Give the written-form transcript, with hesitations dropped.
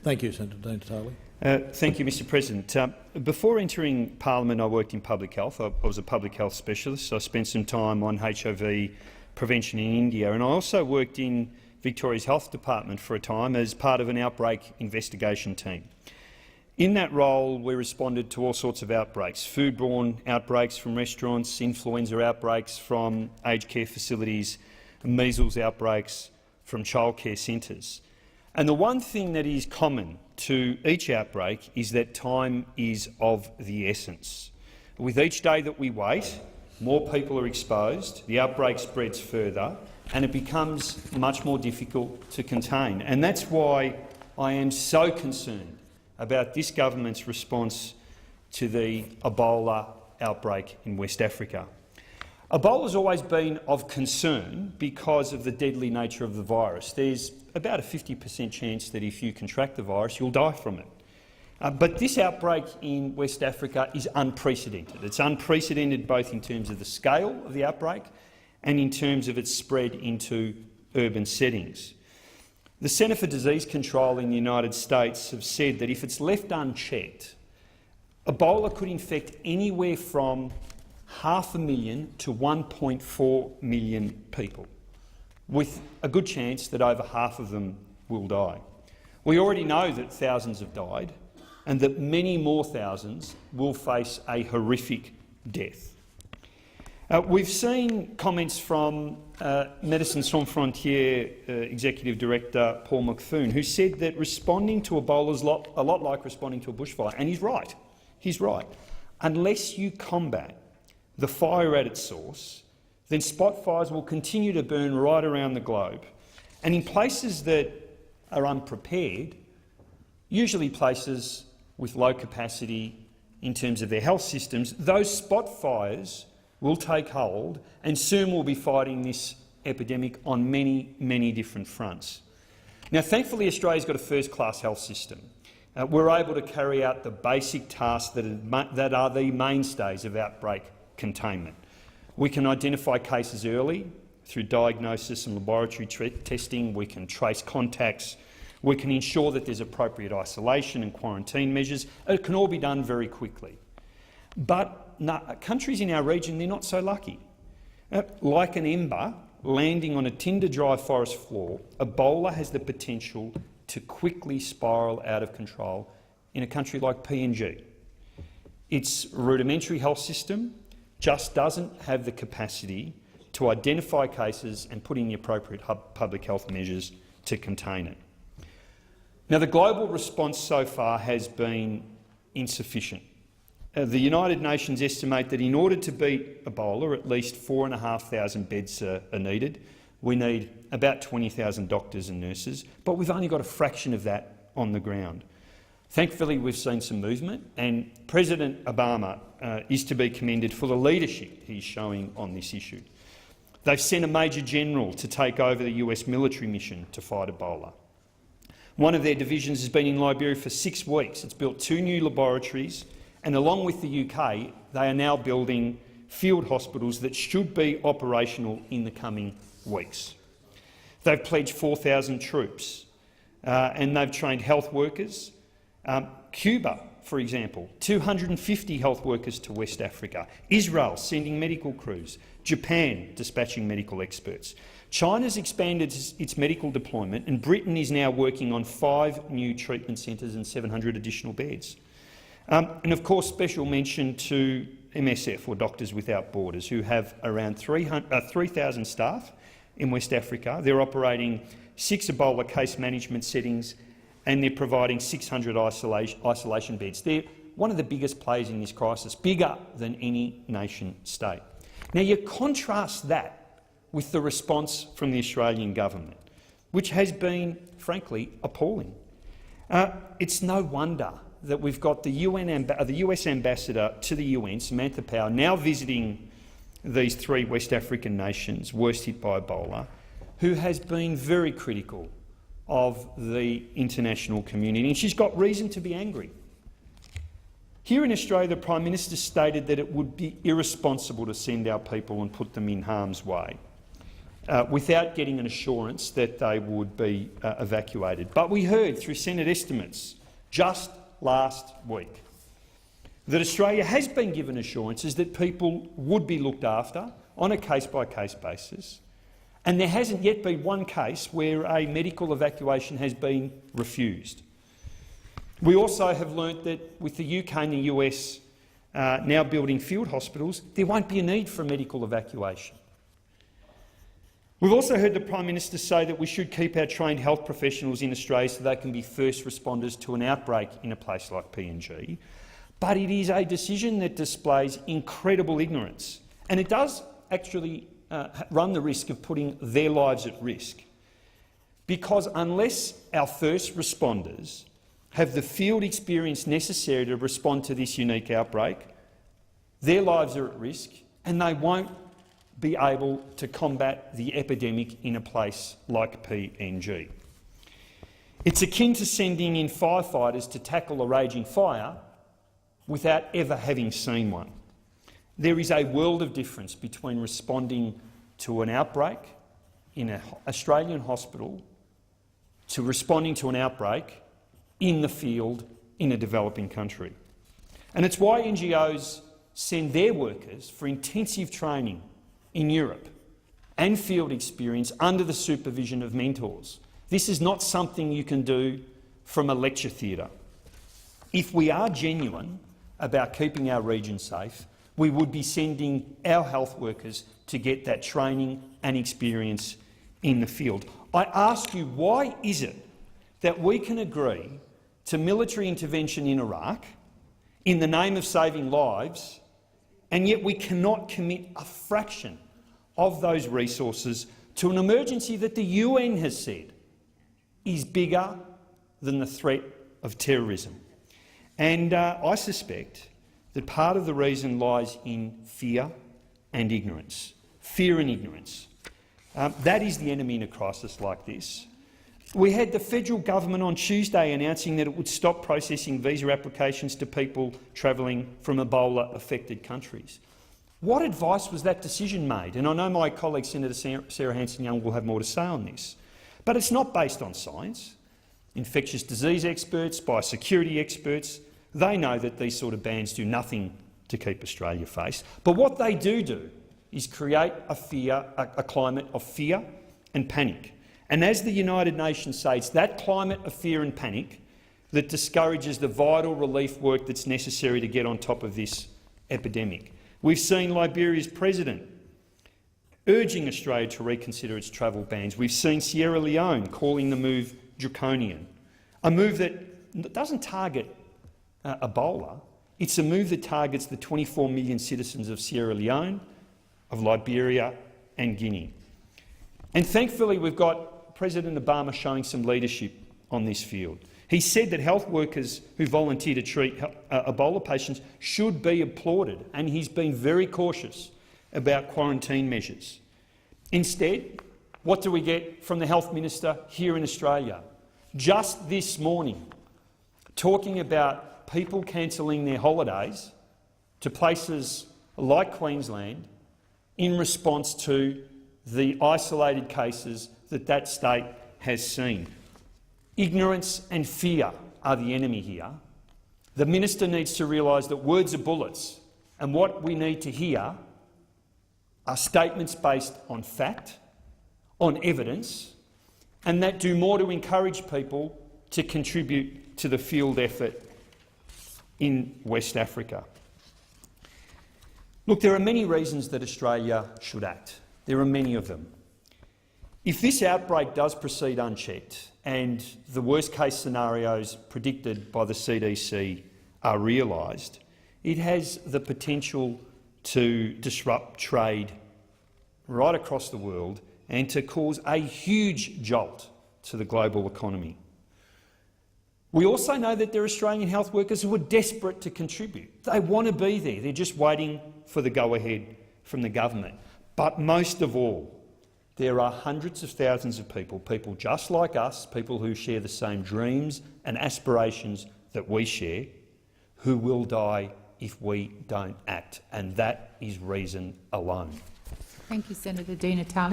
Thank you, Senator Dean Staley. Thank you, Mr President. Before entering Parliament, I worked in public health. I was a public health specialist. So I spent some time on HIV prevention in India, and I also worked in Victoria's Health Department for a time as part of an outbreak investigation team. In that role, we responded to all sorts of outbreaks: foodborne outbreaks from restaurants, influenza outbreaks from aged care facilities, measles outbreaks from childcare centres. And the one thing that is common to each outbreak is that time is of the essence. With each day that we wait, more people are exposed, the outbreak spreads further, and it becomes much more difficult to contain. And that's why I am so concerned about this government's response to the Ebola outbreak in West Africa. Ebola has always been of concern because of the deadly nature of the virus. There's about a 50% chance that if you contract the virus, you'll die from it. But this outbreak in West Africa is unprecedented. It's unprecedented both in terms of the scale of the outbreak and in terms of its spread into urban settings. The Centre for Disease Control in the United States have said that if it's left unchecked, Ebola could infect anywhere from 500,000 to 1.4 million people, with a good chance that over half of them will die. We already know that thousands have died and that many more thousands will face a horrific death. We've seen comments from Médecins Sans Frontières Executive Director Paul McFoon, who said that responding to Ebola is a lot like responding to a bushfire, and he's right. He's right. Unless you combat the fire at its source, then spot fires will continue to burn right around the globe. And in places that are unprepared, usually places with low capacity in terms of their health systems, those spot fires will take hold, and soon we'll be fighting this epidemic on many, many different fronts. Now, thankfully, Australia's got a first-class health system. We're able to carry out the basic tasks that are the mainstays of outbreak containment. We can identify cases early through diagnosis and laboratory testing. We can trace contacts. We can ensure that there's appropriate isolation and quarantine measures. It can all be done very quickly. But countries in our region, they're not so lucky. Like an ember landing on a tinder-dry forest floor, Ebola has the potential to quickly spiral out of control in a country like PNG. Its rudimentary health system just doesn't have the capacity to identify cases and put in the appropriate public health measures to contain it. Now, the global response so far has been insufficient. The United Nations estimate that in order to beat Ebola, at least 4,500 beds are needed. We need about 20,000 doctors and nurses, but we've only got a fraction of that on the ground. Thankfully, we've seen some movement, and President Obama is to be commended for the leadership he's showing on this issue. They've sent a Major General to take over the US military mission to fight Ebola. One of their divisions has been in Liberia for 6 weeks. It's built 2 new laboratories, and along with the UK, they are now building field hospitals that should be operational in the coming weeks. They've pledged 4,000 troops, and they've trained health workers. Cuba, for example, 250 health workers to West Africa. Israel sending medical crews. Japan dispatching medical experts. China's expanded its medical deployment, and Britain is now working on 5 new treatment centres and 700 additional beds. And of course, special mention to MSF, or Doctors Without Borders, who have around 3,000 staff in West Africa. They're operating 6 Ebola case management settings, and they're providing 600 isolation beds. They're one of the biggest players in this crisis, bigger than any nation-state. Now, you contrast that with the response from the Australian government, which has been, frankly, appalling. It's no wonder that we've got the US ambassador to the UN, Samantha Power, now visiting these 3 West African nations worst hit by Ebola, who has been very critical of the international community, and she's got reason to be angry. Here in Australia, the Prime Minister stated that it would be irresponsible to send our people and put them in harm's way. without getting an assurance that they would be evacuated. But we heard through Senate estimates just last week that Australia has been given assurances that people would be looked after on a case-by-case basis, and there hasn't yet been one case where a medical evacuation has been refused. We also have learnt that with the UK and the US now building field hospitals, there won't be a need for a medical evacuation. We've also heard the Prime Minister say that we should keep our trained health professionals in Australia so they can be first responders to an outbreak in a place like PNG. But it is a decision that displays incredible ignorance, and it does actually run the risk of putting their lives at risk. Because unless our first responders have the field experience necessary to respond to this unique outbreak, their lives are at risk and they won't be able to combat the epidemic in a place like PNG. It's akin to sending in firefighters to tackle a raging fire without ever having seen one. There is a world of difference between responding to an outbreak in an Australian hospital to responding to an outbreak in the field in a developing country. And it's why NGOs send their workers for intensive training in Europe and field experience under the supervision of mentors. This is not something you can do from a lecture theatre. If we are genuine about keeping our region safe, we would be sending our health workers to get that training and experience in the field. I ask you, why is it that we can agree to military intervention in Iraq in the name of saving lives, and yet we cannot commit a fraction of those resources to an emergency that the UN has said is bigger than the threat of terrorism? And I suspect that part of the reason lies in fear and ignorance. Fear and ignorance. That is the enemy in a crisis like this. We had the federal government on Tuesday announcing that it would stop processing visa applications to people travelling from Ebola-affected countries. What advice was that decision made? And I know my colleague Senator Sarah Hanson-Young will have more to say on this. But it's not based on science. Infectious disease experts, biosecurity experts, they know that these sort of bans do nothing to keep Australia safe. But what they do is create a climate of fear and panic. And as the United Nations say, it's that climate of fear and panic that discourages the vital relief work that's necessary to get on top of this epidemic. We've seen Liberia's president urging Australia to reconsider its travel bans. We've seen Sierra Leone calling the move draconian, a move that doesn't target Ebola. It's a move that targets the 24 million citizens of Sierra Leone, of Liberia and Guinea. And thankfully we've got President Obama showing some leadership on this field. He said that health workers who volunteer to treat Ebola patients should be applauded, and he's been very cautious about quarantine measures. Instead, what do we get from the Health Minister here in Australia? Just this morning, talking about people cancelling their holidays to places like Queensland in response to the isolated cases that state has seen. Ignorance and fear are the enemy here. The minister needs to realise that words are bullets, and what we need to hear are statements based on fact, on evidence, and that do more to encourage people to contribute to the field effort in West Africa. Look, there are many reasons that Australia should act. There are many of them. If this outbreak does proceed unchecked and the worst-case scenarios predicted by the CDC are realised, it has the potential to disrupt trade right across the world and to cause a huge jolt to the global economy. We also know that there are Australian health workers who are desperate to contribute. They want to be there. They're just waiting for the go-ahead from the government. But most of all, there are hundreds of thousands of people just like us, people who share the same dreams and aspirations that we share, who will die if we don't act, and that is reason alone. Thank you, Senator Di Natale.